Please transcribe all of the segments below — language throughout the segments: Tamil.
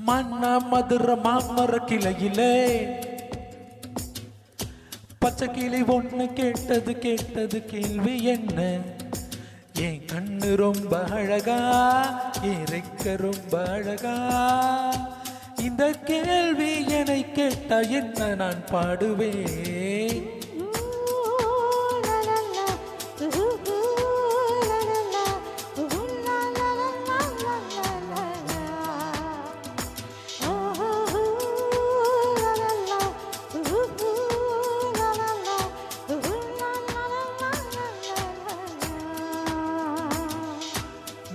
மன்னா மதுர மாமர கிளையிலே பச்சை கிளி ஒண்ணு கேட்டது கேள்வி என்ன? என் கண்ணு ரொம்ப அழகா, என் ரெக்க ரொம்ப அழகா. இந்த கேள்வி என்னை கேட்டா என்ன நான் பாடுவேன்?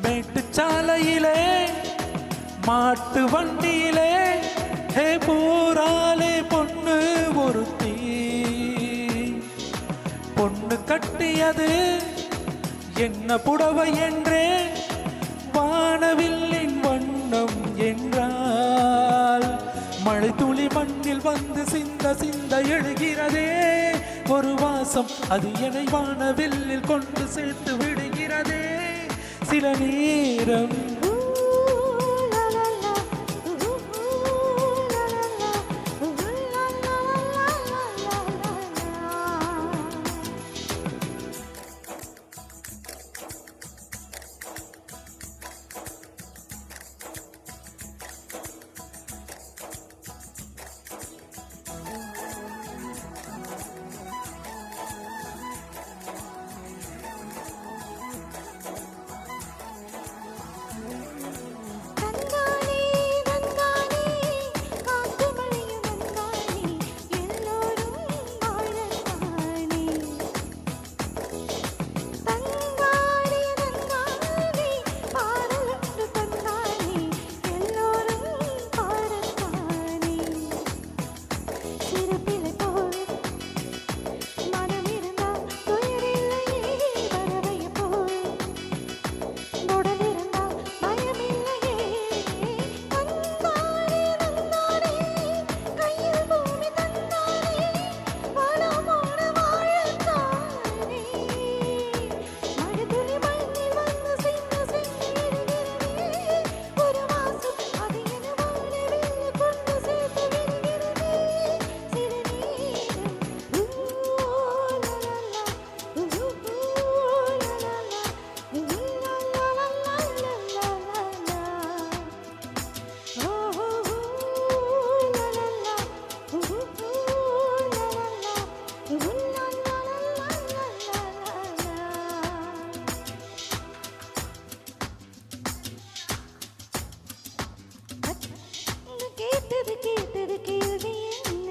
மேட்டுச்சாலையிலே மாட்டு வண்டியிலே ஹே போராலே பொண்ணு ஒருத்தி, பொண்ணு கட்டியது என்ன புடவை என்றே வானவில்லின் வண்ணம் என்றால் மழை துளி மண்ணில் வந்து சிந்த சிந்த எழுகிறதே ஒரு வாசம், அது என்னை வானவில்லில் கொண்டு சேர்த்து விடுகிறதே சில நேரம். கேட்டது கேள்வி என்ன?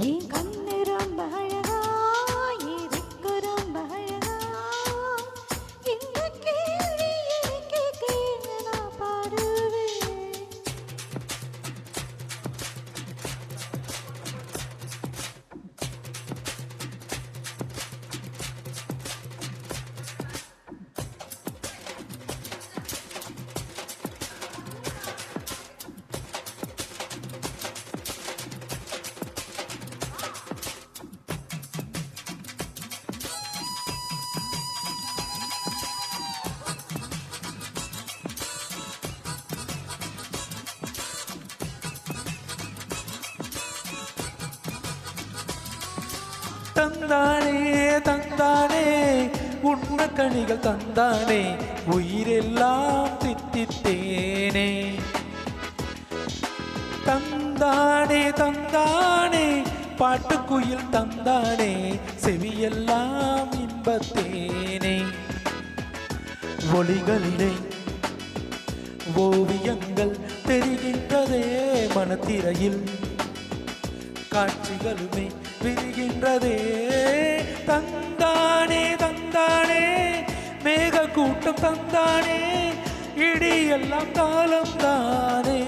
என் கண்ணு ரொம்ப அழகா, என் ரெக்க ரொம்ப அழகா. இந்த கேள்வி எனக்கு கேட்க நான் பாடுவேன். தந்தானே தந்தானே உண்மை கனிகள் தந்தானே உயிரெல்லாம் தித்தித்தேனே. தந்தானே தந்தானே பாட்டுக்குயில் தந்தானே செவியெல்லாம் இன்பத்தேனே. ஒளிகளிலே ஓவியங்கள் தெரிகின்றதே மனத்திரையில் காட்சிகளுமே விரிகின்றதே. தந்தானே தந்தானே மேக கூட்டம் தந்தானே இடியெல்லாம் காலம் தானே.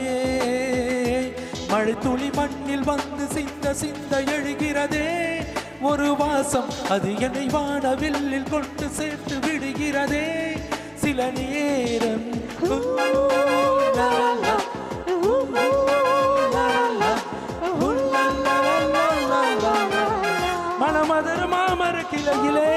மழை துளி மண்ணில் வந்து சிந்த சிந்த எழுகிறதே ஒரு வாசம், அது என்னை வானவில்லில் கொண்டு சேர்த்து விடுகிறதே சில நேரம். மனமதர் மாமர கிளையிலே